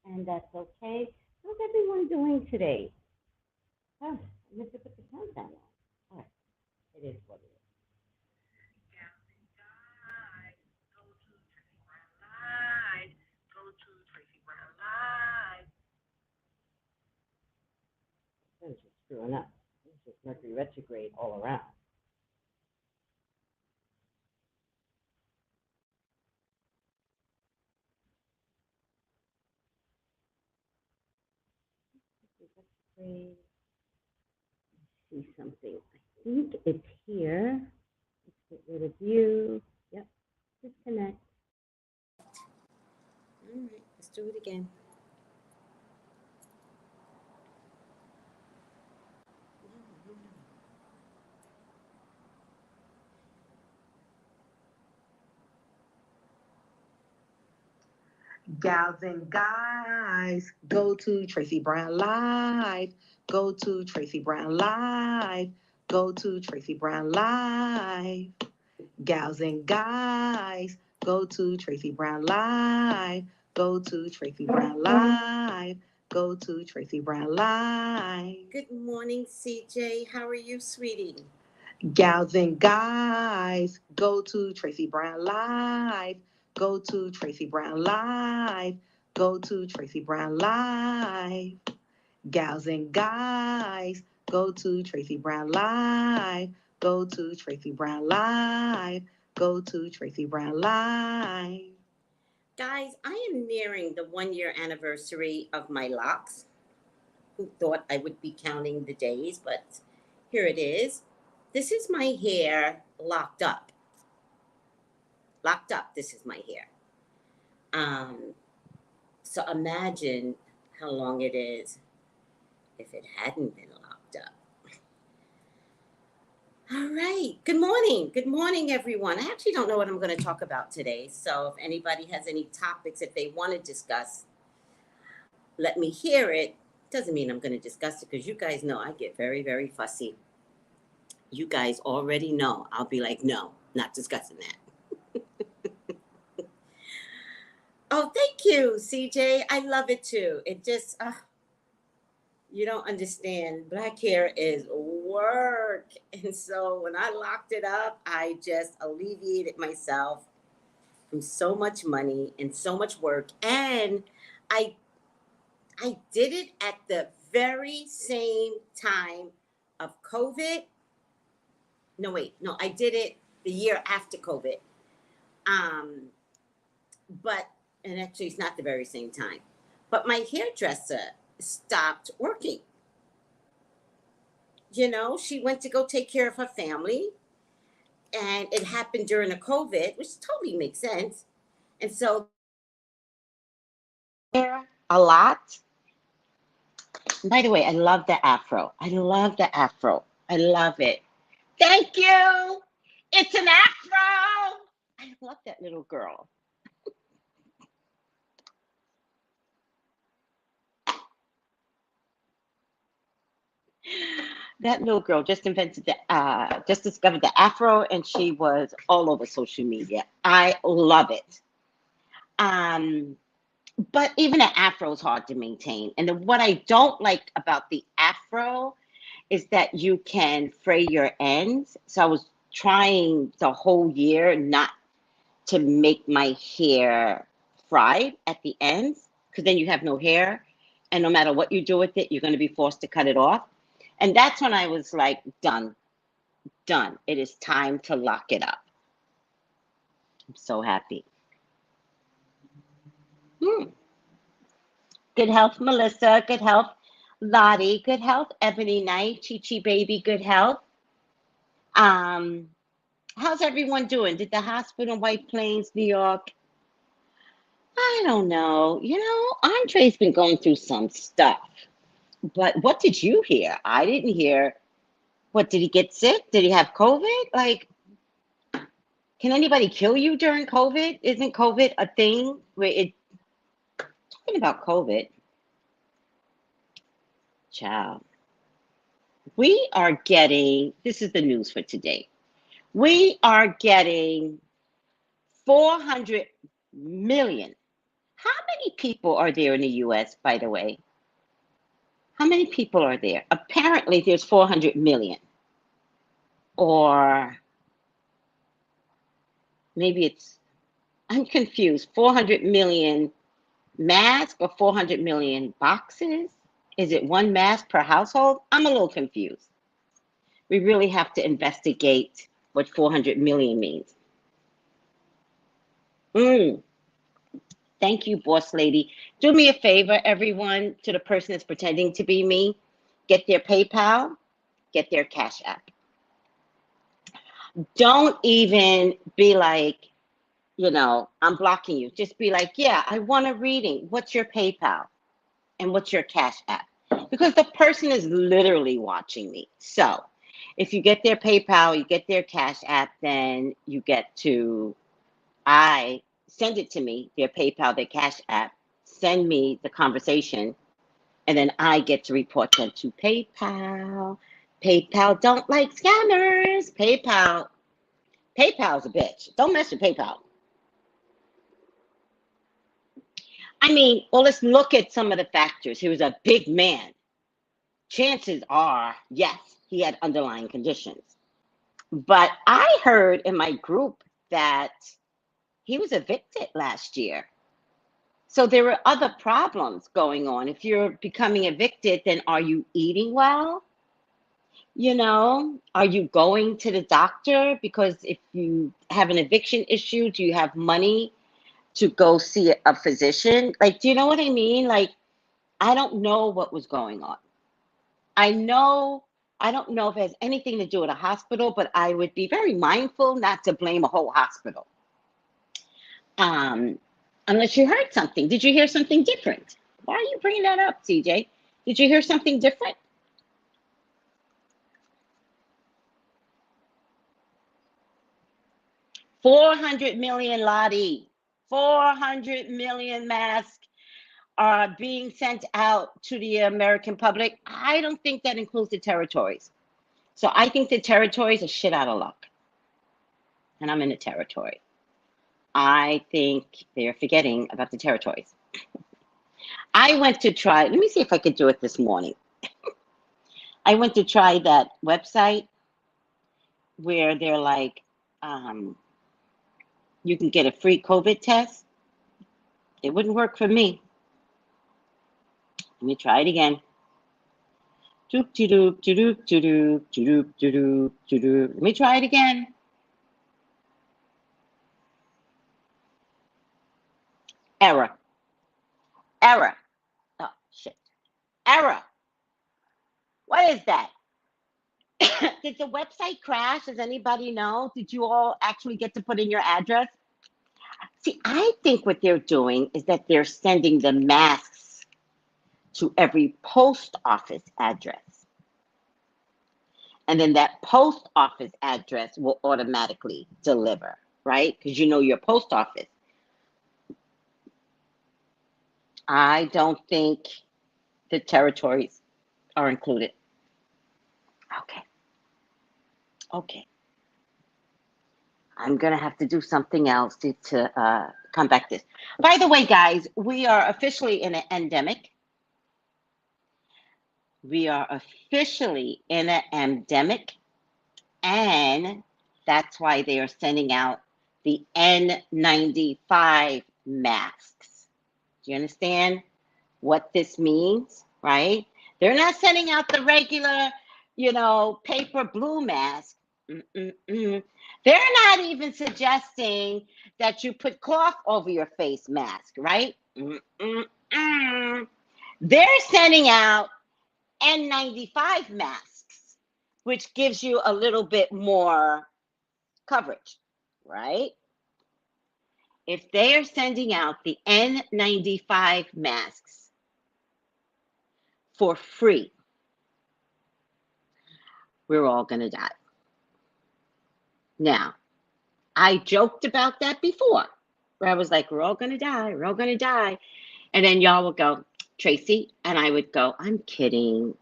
and that's okay. How's everyone doing today? Oh, I meant to put the countdown on. All right, it is what it is. This is just screwing up. This is just Mercury retrograde all around. Retrograde. See something. I think it's here. Let's get rid of you. Yep, disconnect. All right, let's do it again. Gals and guys, go to Tracey Brown Live. Go to Tracey Brown Live. Go to Tracey Brown Live. Gals and guys, go to Tracey Brown Live. Go to Tracey Brown Live. Go to Tracey Brown Live. Good morning, CJ. How are you, sweetie? Gals and guys, go to Tracey Brown Live. Go to Tracey Brown Live. Go to Tracey Brown Live. Gals and guys, go to Tracey Brown Live. Go to Tracey Brown Live. Go to Tracey Brown Live. Guys, I am nearing the 1 year anniversary of my locks. Who thought I would be counting the days, but here it is. This is my hair locked up. Locked up, this is my hair. So imagine how long it is if it hadn't been locked up. All right. Good morning. Good morning, everyone. I actually don't know what I'm going to talk about today. So if anybody has any topics that they want to discuss, let me hear it. Doesn't mean I'm going to discuss it because you guys know I get very, very fussy. You guys already know. I'll be like, no, not discussing that. Oh, thank you, CJ. I love it too. It just, you don't understand. Black hair is work. And so when I locked it up, I just alleviated myself from so much money and so much work. And I did it at the very same time of COVID. No, wait. No, I did it the year after COVID. And actually it's not the very same time. But my hairdresser stopped working. You know, she went to go take care of her family, and it happened during the COVID, which totally makes sense. And so a lot. And by the way, I love the afro. I love the afro. I love it. Thank you. It's an afro. I love that little girl. That little girl just just discovered the afro, and she was all over social media. I love it. But even an afro is hard to maintain. And then what I don't like about the afro is that you can fray your ends. So I was trying the whole year not to make my hair fried at the ends, because then you have no hair. And no matter what you do with it, you're going to be forced to cut it off. And that's when I was like, done. It is time to lock it up. I'm so happy. Good health, Melissa. Good health, Lottie. Good health, Ebony Knight. Chi baby. Good health. How's everyone doing? Did the hospital in White Plains, New York? I don't know. You know, Andre's been going through some stuff. But what did you hear? I didn't hear. What, did he get sick? Did he have COVID? Like, can anybody kill you during COVID? Isn't COVID a thing where talking about COVID? Child. We are getting, this is the news for today. We are getting 400 million How many people are there in the US, by the way? How many people are there? Apparently, there's 400 million. Or maybe it's, I'm confused, 400 million masks or 400 million boxes? Is it one mask per household? I'm a little confused. We really have to investigate what 400 million means. Thank you, boss lady. Do me a favor, everyone, to the person that's pretending to be me. Get their PayPal, get their Cash App. Don't even be like, I'm blocking you. Just be like, yeah, I want a reading. What's your PayPal? And what's your Cash App? Because the person is literally watching me. So if you get their PayPal, you get their Cash App, then you get to, I send it to me, their PayPal, their Cash App, send me the conversation, and then I get to report them to PayPal. PayPal don't like scammers. PayPal's a bitch. Don't mess with PayPal. I mean, well, let's look at some of the factors. He was a big man. Chances are, yes, he had underlying conditions. But I heard in my group that he was evicted last year. So there were other problems going on. If you're becoming evicted, then are you eating well? Are you going to the doctor? Because if you have an eviction issue, do you have money to go see a physician? Like, do you know what I mean? Like, I don't know what was going on. I don't know if it has anything to do with a hospital, but I would be very mindful not to blame a whole hospital. Unless you heard something. Did you hear something different? Why are you bringing that up, CJ? Did you hear something different? $400 million, Lottie. 400 million masks are being sent out to the American public. I don't think that includes the territories. So I think the territories are shit out of luck. And I'm in the territory. I think they're forgetting about the territories. I went to try, let me see if I could do it this morning. I went to try that website where they're like, you can get a free COVID test. It wouldn't work for me. Let me try it again. Let me try it again. Error. Oh, shit. Error. What is that? Did the website crash? Does anybody know? Did you all actually get to put in your address? See, I think what they're doing is that they're sending the masks to every post office address. And then that post office address will automatically deliver, right? Because you know your post office. I don't think the territories are included. Okay. I'm going to have to do something else to combat this. By the way, guys, we are officially in an endemic. And that's why they are sending out the N95 masks. Do you understand what this means, right? They're not sending out the regular, paper blue mask. They're not even suggesting that you put cloth over your face mask, right? They're sending out N95 masks, which gives you a little bit more coverage, right? If they are sending out the N95 masks for free, we're all going to die. Now, I joked about that before, where I was like, we're all going to die. We're all going to die. And then y'all would go, Tracy, and I would go, I'm kidding.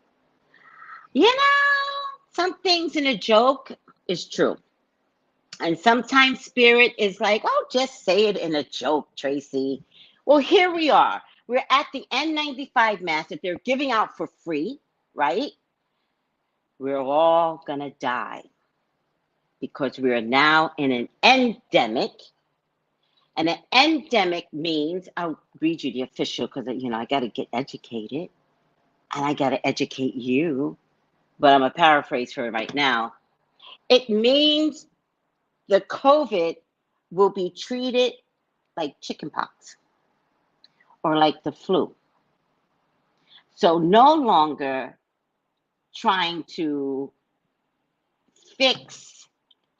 Some things in a joke is true. And sometimes spirit is like, oh, just say it in a joke, Tracy. Well, here we are. We're at the N95 mask that they're giving out for free, right? We're all going to die because we are now in an endemic. And an endemic means, I'll read you the official because, I got to get educated and I got to educate you. But I'm going to paraphrase for it right now. It means the COVID will be treated like chickenpox or like the flu. So no longer trying to fix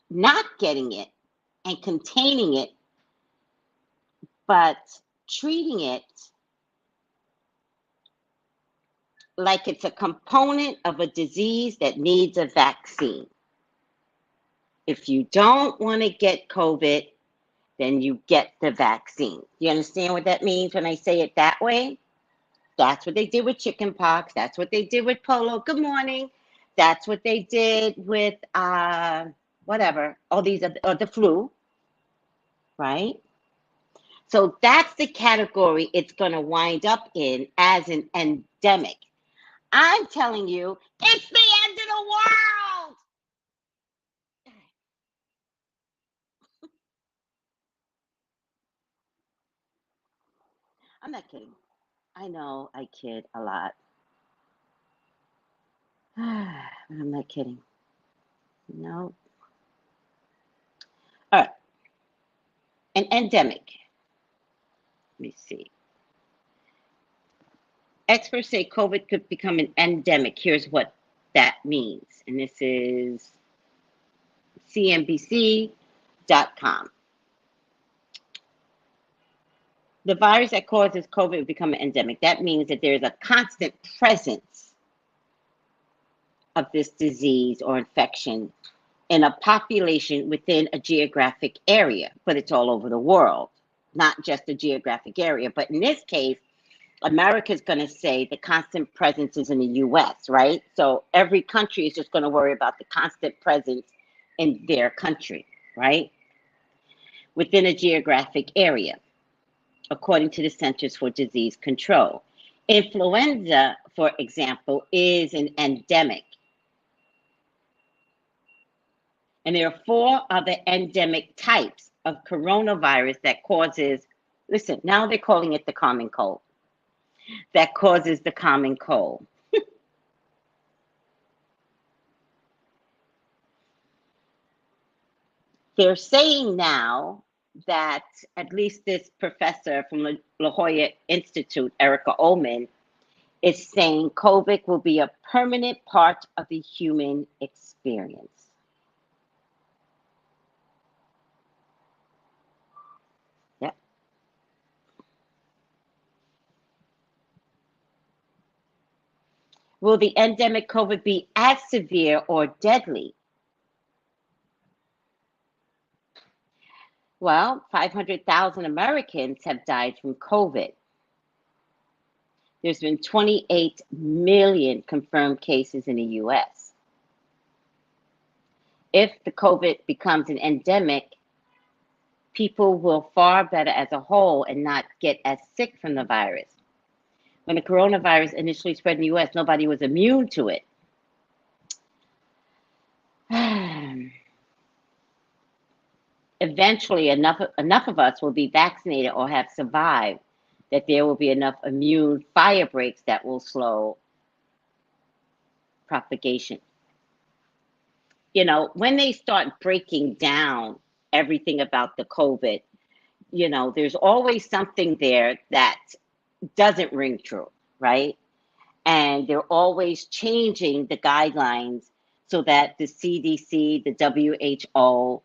not getting it and containing it, but treating it like it's a component of a disease that needs a vaccine. If you don't want to get COVID, then you get the vaccine. You understand what that means when I say it that way? That's what they did with chickenpox. That's what they did with polio. Good morning. That's what they did with whatever, all these or the flu, right? So that's the category it's going to wind up in as an endemic. I'm telling you, it's the end of the world. I'm not kidding. I know I kid a lot. I'm not kidding. No. All right. An endemic. Let me see. Experts say COVID could become an endemic. Here's what that means. And this is CNBC.com. The virus that causes COVID will become an endemic. That means that there's a constant presence of this disease or infection in a population within a geographic area, but it's all over the world, not just a geographic area. But in this case, America's going to say the constant presence is in the US, right? So every country is just going to worry about the constant presence in their country, right? Within a geographic area, according to the Centers for Disease Control. Influenza, for example, is an endemic. And there are 4 other endemic types of coronavirus that causes, listen, now they're calling it the common cold, that causes the common cold. They're saying now that at least this professor from La Jolla Institute, Erica Ullman, is saying COVID will be a permanent part of the human experience. Yep. Will the endemic COVID be as severe or deadly? Well, 500,000 Americans have died from COVID. There's been 28 million confirmed cases in the US. If the COVID becomes an endemic, people will fare better as a whole and not get as sick from the virus. When the coronavirus initially spread in the US, nobody was immune to it. Eventually, enough of us will be vaccinated or have survived that there will be enough immune fire breaks that will slow propagation. You know, when they start breaking down everything about the COVID, you know, there's always something there that doesn't ring true, right? And they're always changing the guidelines so that the CDC, the WHO,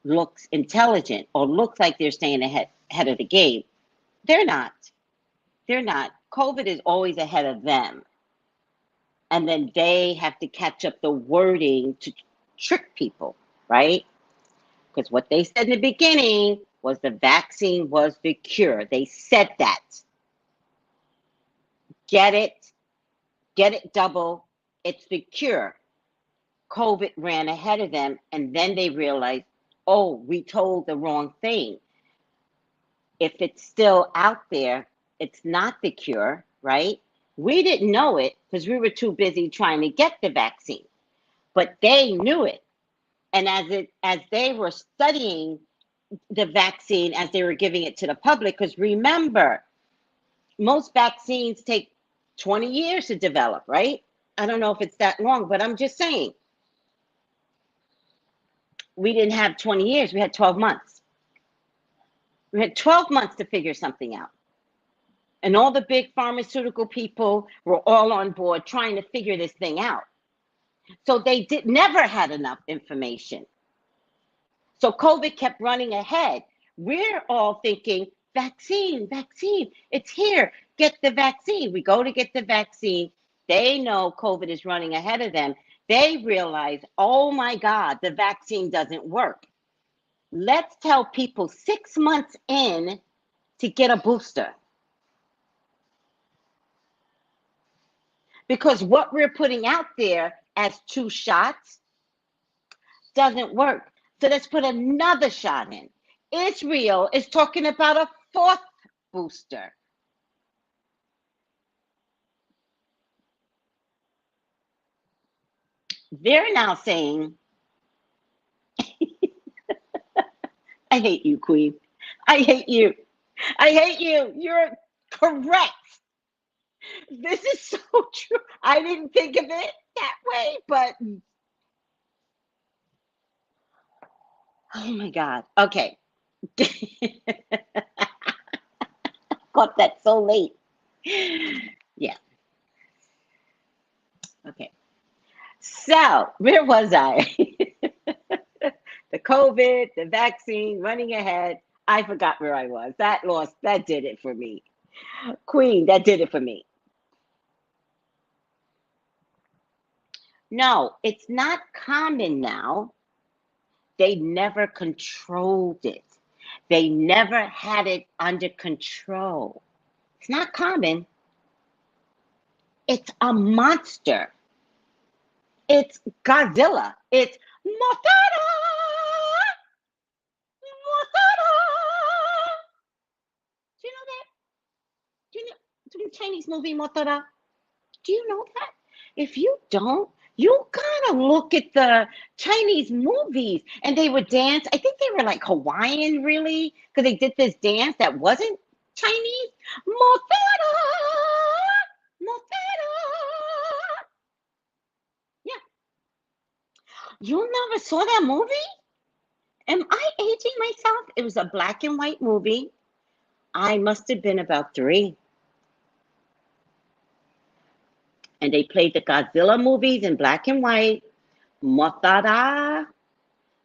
looks intelligent or looks like they're staying ahead of the game. They're not. They're not. COVID is always ahead of them. And then they have to catch up the wording to trick people, right? Because what they said in the beginning was the vaccine was the cure. They said that. Get it double. It's the cure. COVID ran ahead of them, and then they realized, oh, we told the wrong thing. if it's still out there, it's not the cure, right? We didn't know it because we were too busy trying to get the vaccine, but they knew it. And as they were studying the vaccine, as they were giving it to the public, because remember, most vaccines take 20 years to develop, right? I don't know if it's that long, but I'm just saying. We didn't have 20 years, we had 12 months. We had 12 months to figure something out. And all the big pharmaceutical people were all on board trying to figure this thing out. So they never had enough information. So COVID kept running ahead. We're all thinking, vaccine, vaccine, it's here, get the vaccine. We go to get the vaccine. They know COVID is running ahead of them. They realize, oh my God, the vaccine doesn't work. Let's tell people 6 months in to get a booster. Because what we're putting out there as 2 shots doesn't work. So let's put another shot in. Israel is talking about a 4th booster. They're now saying, I hate you, Queen. I hate you. I hate you. You're correct. This is so true. I didn't think of it that way, but oh my God. Okay. Got that so late. Yeah. Okay. So, where was I? The COVID, the vaccine, running ahead. I forgot where I was. That did it for me. Queen, that did it for me. No, it's not common now. They never controlled it. They never had it under control. It's not common. It's a monster. It's Godzilla. It's Mothra. Mothra. Do you know that? Do you know the Chinese movie Mothra? Do you know that? If you don't, you gotta look at the Chinese movies. And they would dance. I think they were like Hawaiian, really, because they did this dance that wasn't Chinese. Mothra. Mothra. Yeah. You never saw that movie? Am I aging myself? It was a black and white movie. I must have been about 3. And they played the Godzilla movies in black and white. Mothra.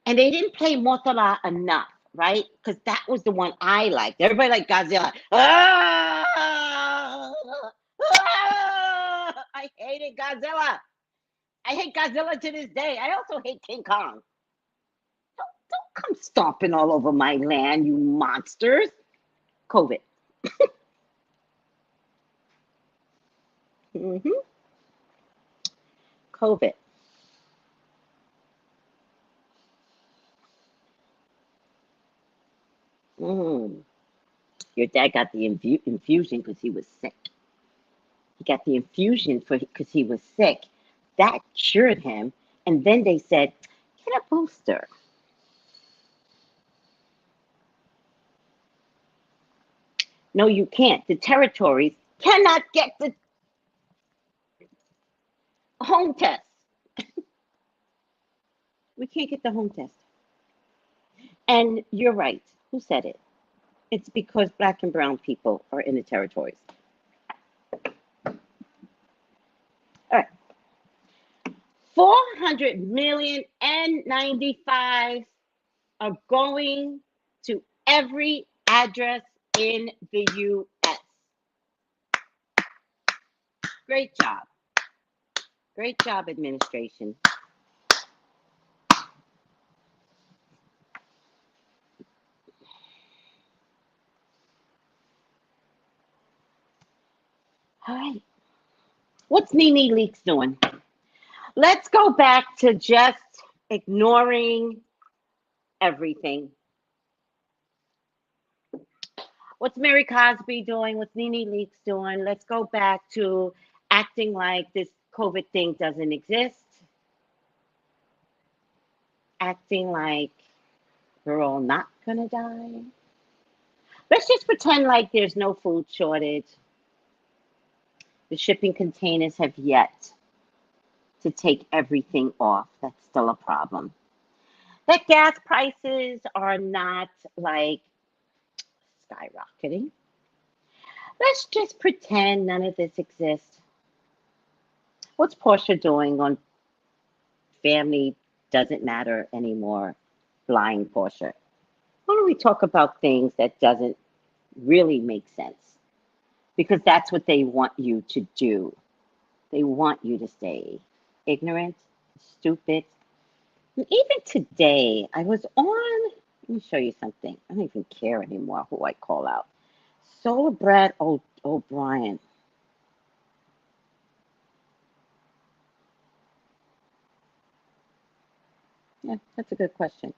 And they didn't play Mothra enough, right? Because that was the one I liked. Everybody liked Godzilla. Ah! Ah! I hated Godzilla. I hate Godzilla to this day. I also hate King Kong. Don't come stomping all over my land, you monsters. COVID. COVID. Your dad got the infusion because he was sick. He got the infusion because he was sick. That cured him. And then they said, get a booster. No, you can't. The territories cannot get the home test. We can't get the home test. And you're right. Who said it? It's because black and brown people are in the territories. All right. 400 million N95s are going to every address in the U.S. Great job. Great job, administration. All right. What's Nene Leaks doing? Let's go back to just ignoring everything. What's Mary Cosby doing? What's Nene Leakes doing? Let's go back to acting like this COVID thing doesn't exist, acting like we're all not gonna die. Let's just pretend like there's no food shortage. The shipping containers have yet to take everything off. That's still a problem. That gas prices are not like skyrocketing. Let's just pretend none of this exists. What's Portia doing on Family Doesn't Matter Anymore? Flying Portia. Why don't we talk about things that doesn't really make sense? Because that's what they want you to do. They want you to stay ignorant, stupid. And even today, I was on, let me show you something. I don't even care anymore who I call out. Solar Brad O'Brien. Yeah, that's a good question.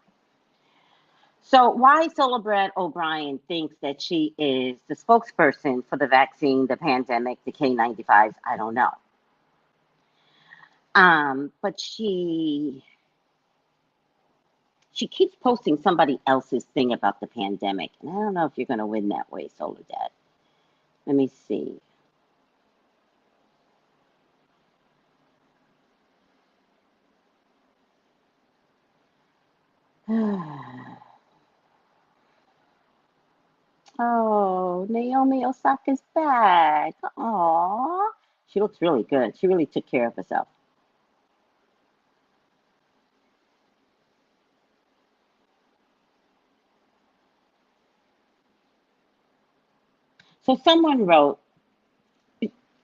So why Solar Brad O'Brien thinks that she is the spokesperson for the vaccine, the pandemic, the K95s, I don't know. But she keeps posting somebody else's thing about the pandemic. And I don't know if you're going to win that way, Solar Dad. Let me see. Oh, Naomi Osaka's back. Aw. She looks really good. She really took care of herself. So someone wrote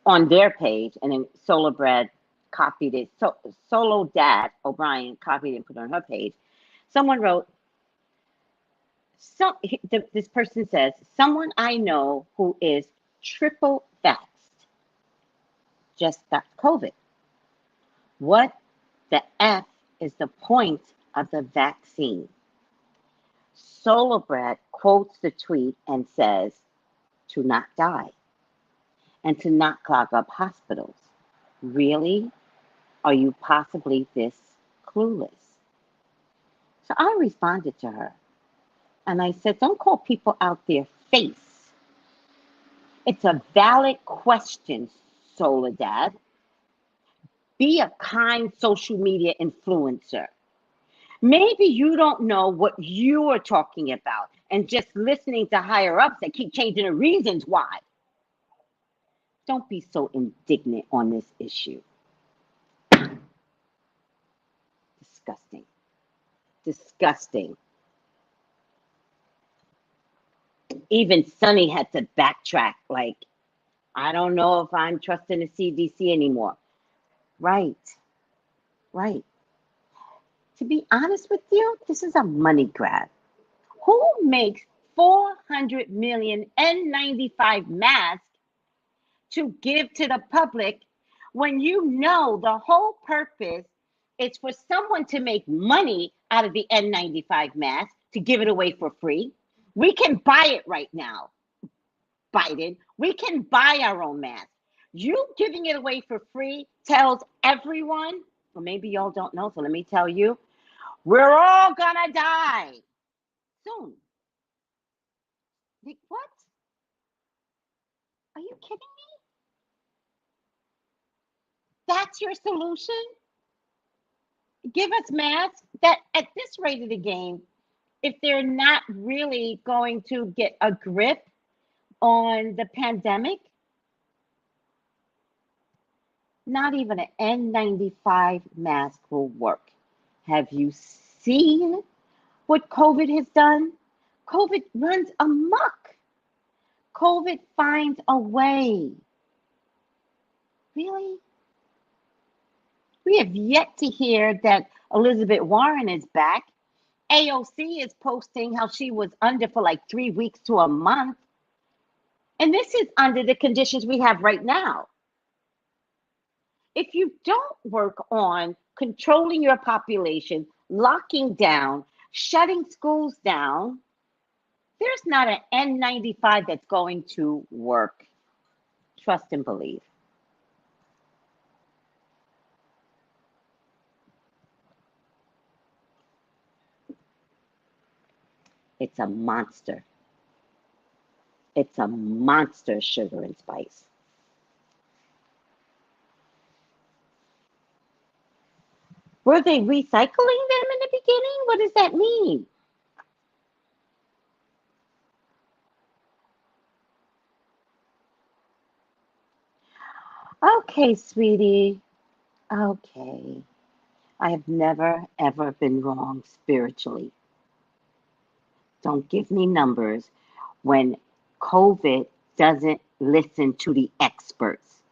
on their page, and then Solar Brad copied it. So Solo Dad O'Brien copied it and put it on her page. Someone wrote, this person says, someone I know who is triple vaxxed just got COVID. What the F is the point of the vaccine? Solar Brad quotes the tweet and says, to not die and to not clog up hospitals. Really? Are you possibly this clueless? So I responded to her and I said, don't call people out their face. It's a valid question, Solar Dad. Be a kind social media influencer. Maybe you don't know what you are talking about and just listening to higher ups that keep changing the reasons why. Don't be so indignant on this issue. Disgusting. Disgusting. Even Sonny had to backtrack, like, I don't know if I'm trusting the CDC anymore. Right. Right. To be honest with you, this is a money grab. Who makes 400 million N95 masks to give to the public when you know the whole purpose is for someone to make money out of the N95 mask to give it away for free? We can buy it right now, Biden. We can buy our own mask. You giving it away for free tells everyone, or maybe y'all don't know, so let me tell you, we're all gonna die soon. Like, what? Are you kidding me? That's your solution? Give us masks that at this rate of the game, if they're not really going to get a grip on the pandemic, not even an N95 mask will work. Have you seen what COVID has done? COVID runs amok. COVID finds a way. Really? We have yet to hear that Elizabeth Warren is back. AOC is posting how she was under for like 3 weeks to a month. And this is under the conditions we have right now. If you don't work on controlling your population, locking down, shutting schools down, There's not an N95 that's going to work. Trust and believe. It's a monster. It's a monster sugar and spice. Were they recycling them in the beginning? What does that mean? Okay, sweetie. Okay. I have never, ever been wrong spiritually. Don't give me numbers when COVID doesn't listen to the experts.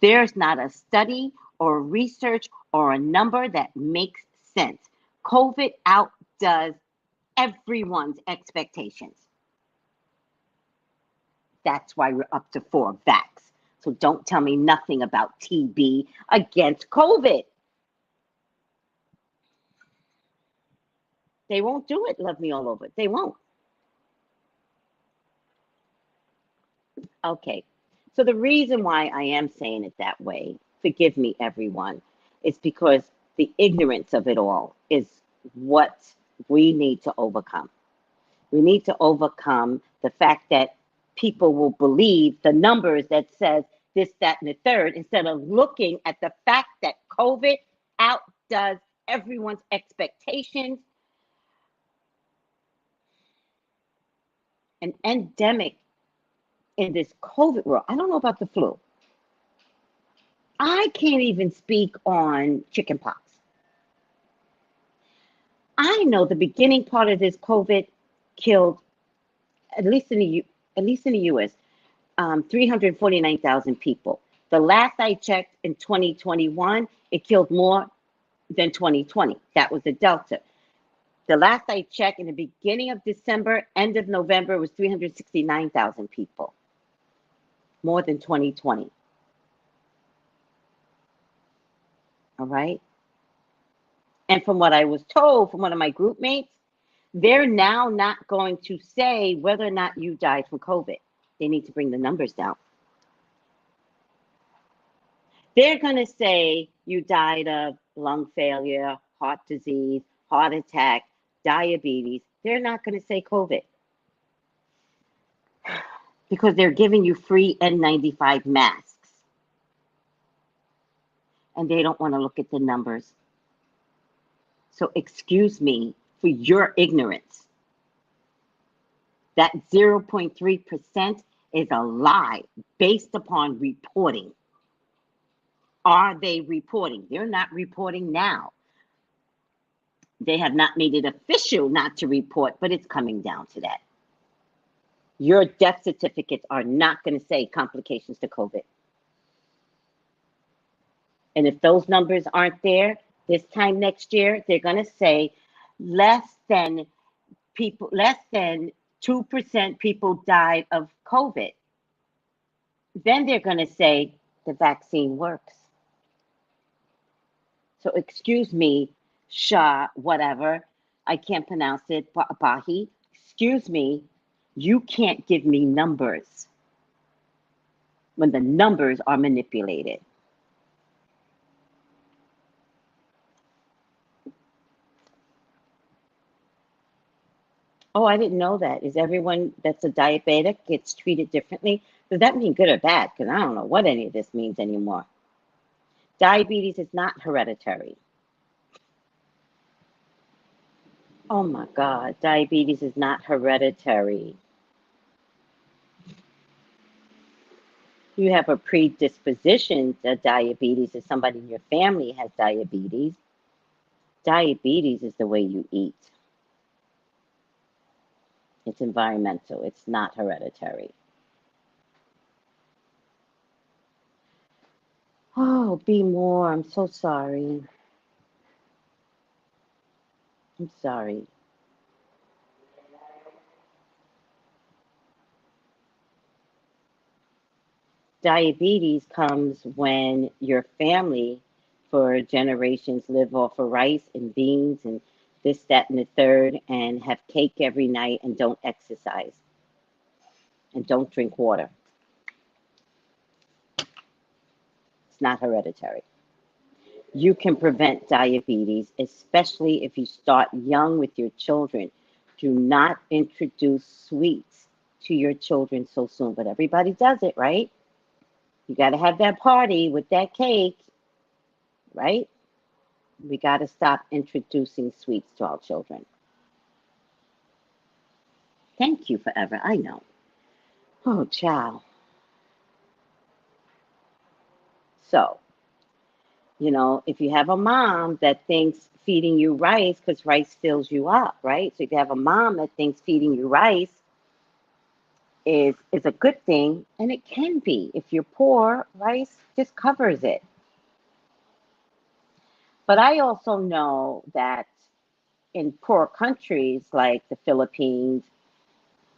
There's not a study or research or a number that makes sense. COVID outdoes everyone's expectations. That's why we're up to 4 vax. So don't tell me nothing about TB against COVID. They won't do it, love me all over. They won't. Okay. So the reason why I am saying it that way, forgive me everyone, is because the ignorance of it all is what we need to overcome. We need to overcome the fact that people will believe the numbers that says this, that, and the third, instead of looking at the fact that COVID outdoes everyone's expectations. An endemic in this COVID world. I don't know about the flu. I can't even speak on chickenpox. I know the beginning part of this COVID killed, at least in the U.S., 349,000 people. The last I checked in 2021, it killed more than 2020. That was the Delta. The last I checked in the beginning of December, end of November, it was 369,000 people. More than 2020. All right. And from what I was told from one of my group mates, they're now not going to say whether or not you died from COVID. They need to bring the numbers down. They're going to say you died of lung failure, heart disease, heart attack, diabetes. They're not going to say COVID because they're giving you free N95 masks. And they don't want to look at the numbers. So excuse me for your ignorance. That 0.3% is a lie based upon reporting. Are they reporting? They're not reporting now. They have not made it official not to report, but it's coming down to that. Your death certificates are not going to say complications to COVID. And if those numbers aren't there, this time next year, they're going to say less than 2% people died of COVID. Then they're going to say the vaccine works. So excuse me, Shah, whatever. I can't pronounce it, Bahi. Excuse me, you can't give me numbers when the numbers are manipulated. Oh, I didn't know that. Is everyone that's a diabetic gets treated differently? Does that mean good or bad? Because I don't know what any of this means anymore. Diabetes is not hereditary. Oh my God, diabetes is not hereditary. You have a predisposition to diabetes if somebody in your family has diabetes. Diabetes is the way you eat. It's environmental. It's not hereditary. Oh, be more. I'm so sorry. I'm sorry. Diabetes comes when your family for generations live off of rice and beans and this, that, and the third, and have cake every night and don't exercise and don't drink water. It's not hereditary. You can prevent diabetes, especially if you start young with your children. Do not introduce sweets to your children so soon, but everybody does it, right? You got to have that party with that cake, right? We got to stop introducing sweets to our children. Thank you forever. I know. Oh, child. So, you know, if you have a mom that thinks feeding you rice, because rice fills you up, right? So if you have a mom that thinks feeding you rice is a good thing, and it can be. If you're poor, rice just covers it. But I also know that in poor countries like the Philippines,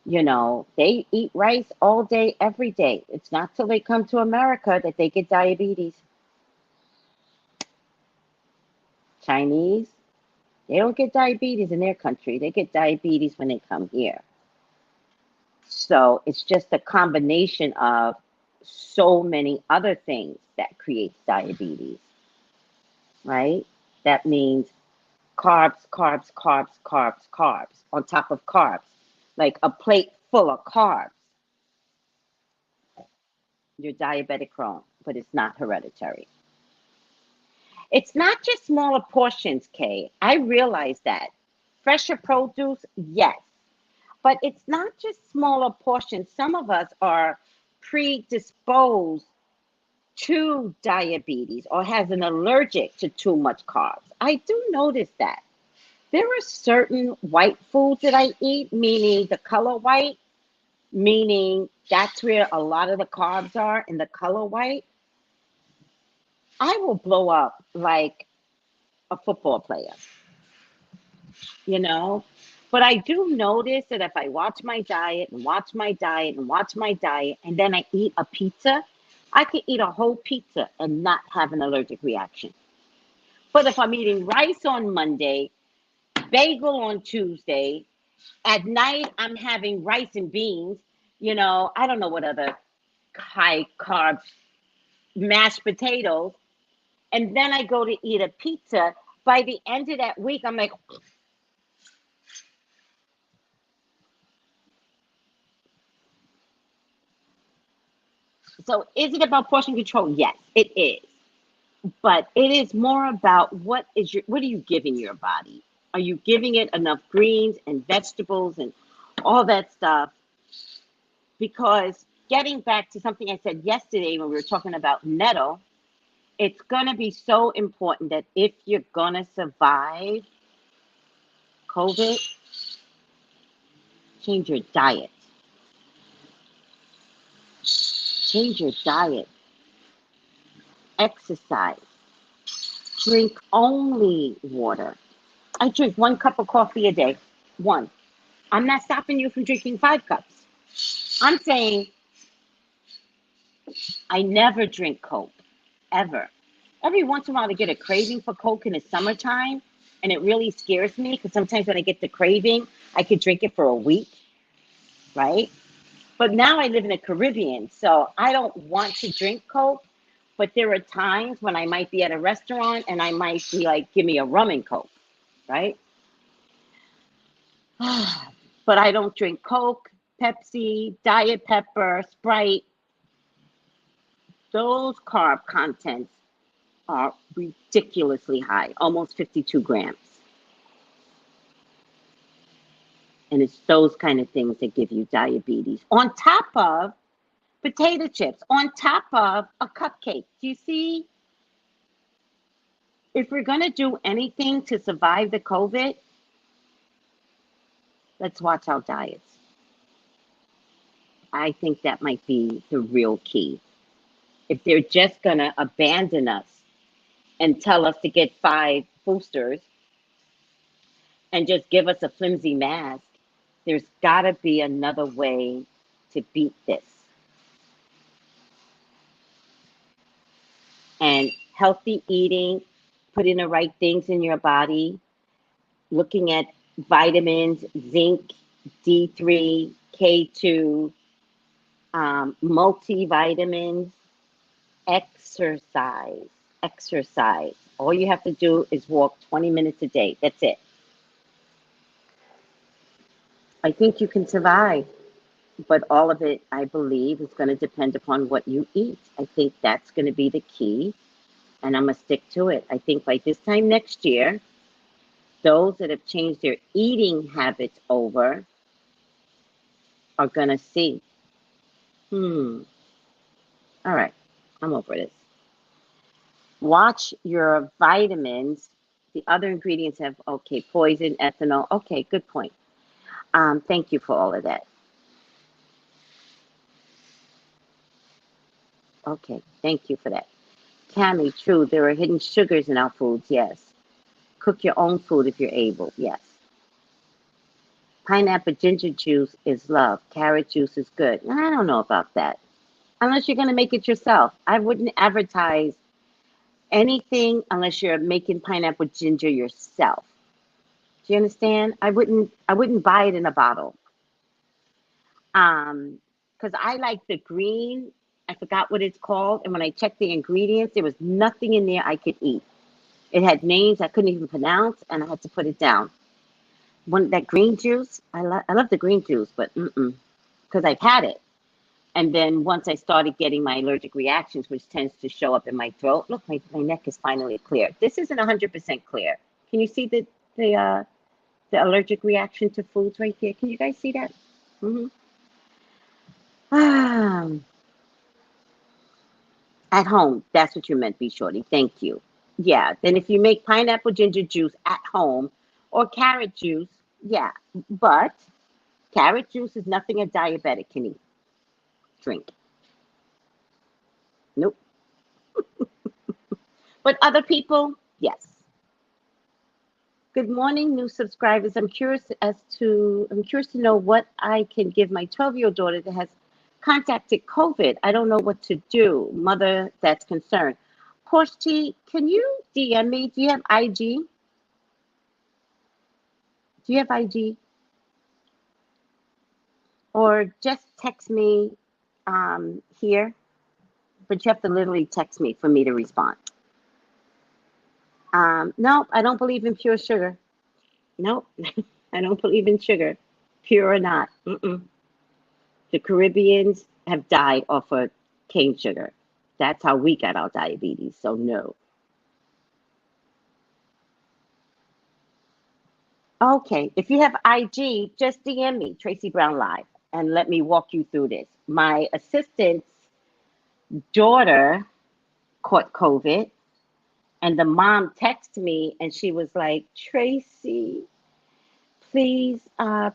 you know, they eat rice all day, every day. It's not till they come to America that they get diabetes. Chinese, they don't get diabetes in their country. They get diabetes when they come here. So it's just a combination of so many other things that creates diabetes, right? That means carbs, carbs, carbs, carbs, carbs on top of carbs, like a plate full of carbs. You're diabetic prone, but it's not hereditary. It's not just smaller portions, Kay. I realize that. Fresher produce, yes. But it's not just smaller portions. Some of us are predisposed to diabetes or has an allergic to too much carbs. I do notice that. There are certain white foods that I eat, meaning the color white, meaning that's where a lot of the carbs are in the color white. I will blow up like a football player, you know? But I do notice that if I watch my diet and watch my diet and watch my diet, and then I eat a pizza, I could eat a whole pizza and not have an allergic reaction. But if I'm eating rice on Monday, bagel on Tuesday, at night I'm having rice and beans, you know, I don't know what other high carb mashed potatoes, and then I go to eat a pizza. By the end of that week, I'm like, so is it about portion control? Yes, it is. But it is more about what are you giving your body? Are you giving it enough greens and vegetables and all that stuff? Because getting back to something I said yesterday when we were talking about nettle, it's going to be so important that if you're going to survive COVID, change your diet. Change your diet. Exercise. Drink only water. I drink 1 cup of coffee a day. 1. I'm not stopping you from drinking 5 cups. I'm saying I never drink Coke, ever. Every once in a while I get a craving for Coke in the summertime, and it really scares me because sometimes when I get the craving, I could drink it for a week, right? But now I live in the Caribbean, so I don't want to drink Coke, but there are times when I might be at a restaurant and I might be like, give me a rum and Coke, right? But I don't drink Coke, Pepsi, Diet Pepper, Sprite. Those carb contents are ridiculously high, almost 52 grams. And it's those kind of things that give you diabetes. On top of potato chips, on top of a cupcake. Do you see? If we're going to do anything to survive the COVID, let's watch our diets. I think that might be the real key. If they're just going to abandon us and tell us to get 5 boosters and just give us a flimsy mask, there's got to be another way to beat this. And healthy eating, putting the right things in your body, looking at vitamins, zinc, D3, K2, multivitamins, exercise. Exercise. All you have to do is walk 20 minutes a day. That's it. I think you can survive, but all of it, I believe, is going to depend upon what you eat. I think that's going to be the key, and I'm going to stick to it. I think by this time next year, those that have changed their eating habits over are going to see, all right, I'm over this. Watch your vitamins. The other ingredients have, okay, poison, ethanol. Okay, good point. Thank you for all of that. Okay, thank you for that. Tammy, true, there are hidden sugars in our foods, yes. Cook your own food if you're able, yes. Pineapple ginger juice is love. Carrot juice is good. I don't know about that. Unless you're going to make it yourself. I wouldn't advertise anything unless you're making pineapple ginger yourself. Do you understand? I wouldn't buy it in a bottle. Because I like the green. I forgot what it's called. And when I checked the ingredients, there was nothing in there I could eat. It had names I couldn't even pronounce, and I had to put it down. That green juice, I love the green juice, but because I've had it. And then once I started getting my allergic reactions, which tends to show up in my throat, look, my neck is finally clear. This isn't 100% clear. Can you see the allergic reaction to foods right there? Can you guys see that? At home, that's what you meant, B Shorty. Thank you. Yeah, then if you make pineapple ginger juice at home or carrot juice, yeah, but carrot juice is nothing a diabetic can eat. Drink. Nope. But other people, yes. Good morning, new subscribers. I'm curious to know what I can give my 12-year-old daughter that has contacted COVID. I don't know what to do. Mother that's concerned. Porsche T, can you DM me? Do you have IG? Do you have IG? Or just text me here, but you have to literally text me for me to respond. Nope, I don't believe in pure sugar. Nope, I don't believe in sugar, pure or not. The Caribbeans have died off of cane sugar. That's how we got our diabetes, so no. Okay, if you have IG, just DM me, Tracy Brown Live, and let me walk you through this. My assistant's daughter caught COVID, and the mom texted me, and she was like, Tracy, please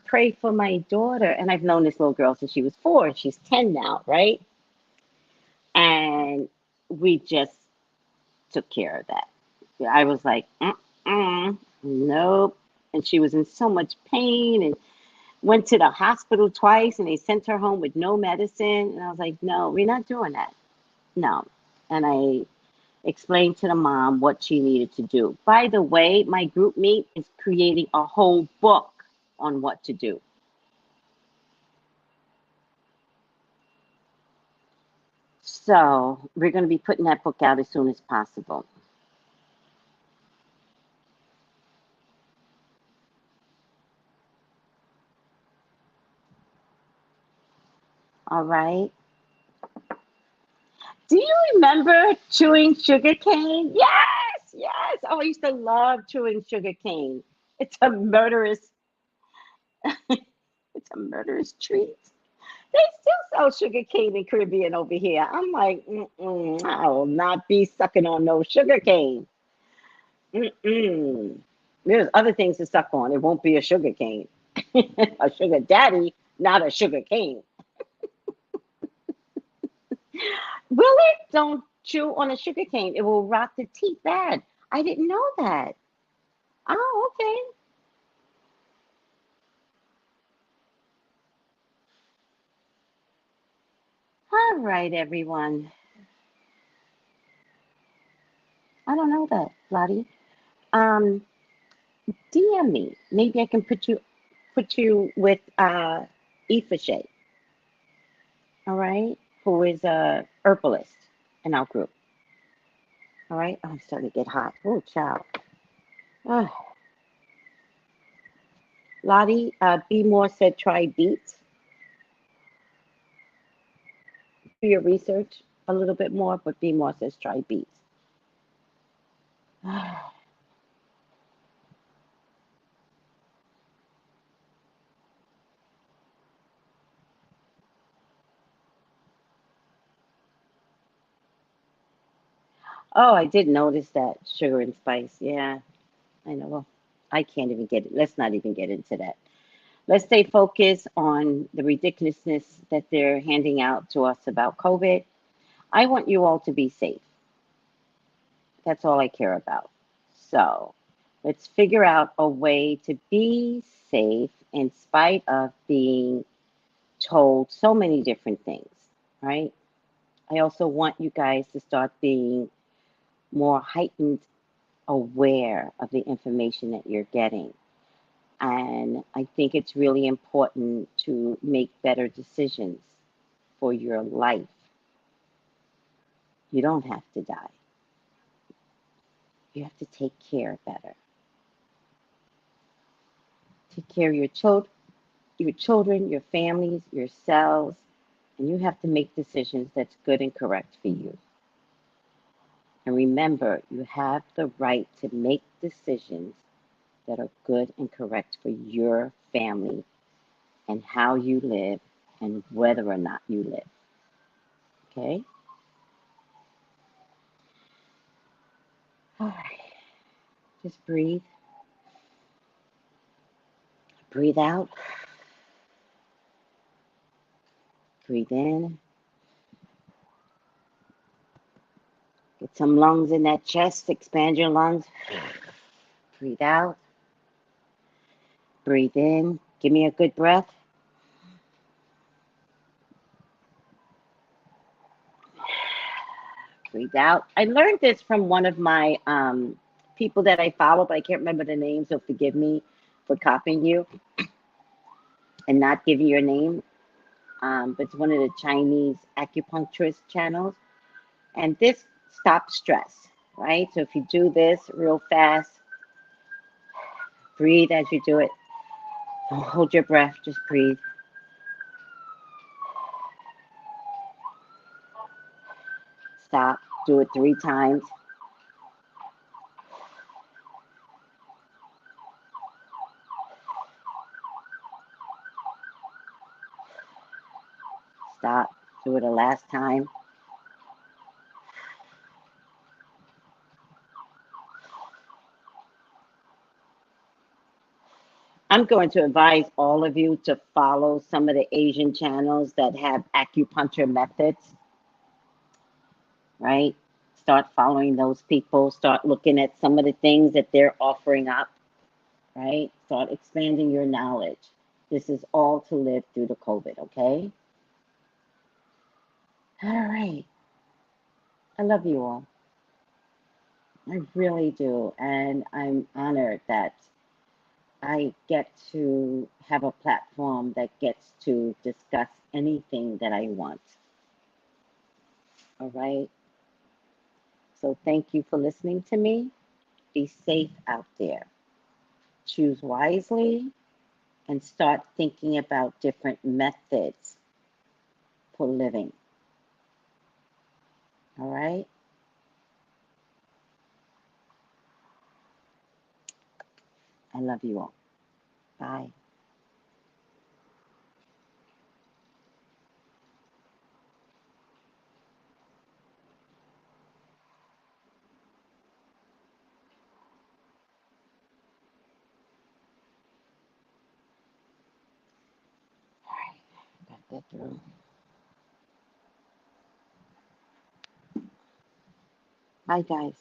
pray for my daughter. And I've known this little girl since she was 4, and she's 10 now, right? And we just took care of that. I was like, nope. And she was in so much pain and went to the hospital twice, and they sent her home with no medicine. And I was like, no, we're not doing that. No. And I explained to the mom what she needed to do. By the way, my group meet is creating a whole book on what to do. So we're going to be putting that book out as soon as possible. All right. Do you remember chewing sugar cane? Yes, yes. Oh, I used to love chewing sugar cane. It's a murderous, it's a murderous treat. They still sell sugar cane in Caribbean over here. I'm like, I will not be sucking on no sugar cane. There's other things to suck on. It won't be a sugar cane. A sugar daddy, not a sugar cane. Will it? Don't chew on a sugar cane. It will rot the teeth bad. I didn't know that. Oh, okay. All right, everyone. I don't know that, Lottie. DM me. Maybe I can put you with Efficacy, all right, who is a herbalist in our group. All right. Oh, I'm starting to get hot. Oh, child. Ah, Lottie, Be More said try beets. Do your research a little bit more, but Be More says try beets. Oh, I did notice that sugar and spice. Yeah, I know. Well, I can't even get it. Let's not even get into that. Let's stay focused on the ridiculousness that they're handing out to us about COVID. I want you all to be safe. That's all I care about. So let's figure out a way to be safe in spite of being told so many different things, right? I also want you guys to start being more heightened aware of the information that you're getting. And I think it's really important to make better decisions for your life. You don't have to die. You have to take care better. Take care of your children, your families, yourselves, and you have to make decisions that's good and correct for you. And remember, you have the right to make decisions that are good and correct for your family and how you live and whether or not you live. Okay? All right. Just breathe. Breathe out. Breathe in. Get some lungs in that chest. Expand your lungs. Breathe out. Breathe in. Give me a good breath. Breathe out. I learned this from one of my people that I follow, but I can't remember the name, so forgive me for copying you and not giving your name. But it's one of the Chinese acupuncturist channels. And this stops stress, right? So if you do this real fast, breathe as you do it. Don't hold your breath, just breathe. Stop. Do it 3 times. Stop. Do it a last time. I'm going to advise all of you to follow some of the Asian channels that have acupuncture methods, right? Start following those people. Start looking at some of the things that they're offering up, right? Start expanding your knowledge. This is all to live through the COVID, okay? All right. I love you all. I really do. And I'm honored that I get to have a platform that gets to discuss anything that I want. All right. So thank you for listening to me. Be safe out there. Choose wisely and start thinking about different methods for living. All right. I love you all. Bye. All right. Got that through. Bye, guys.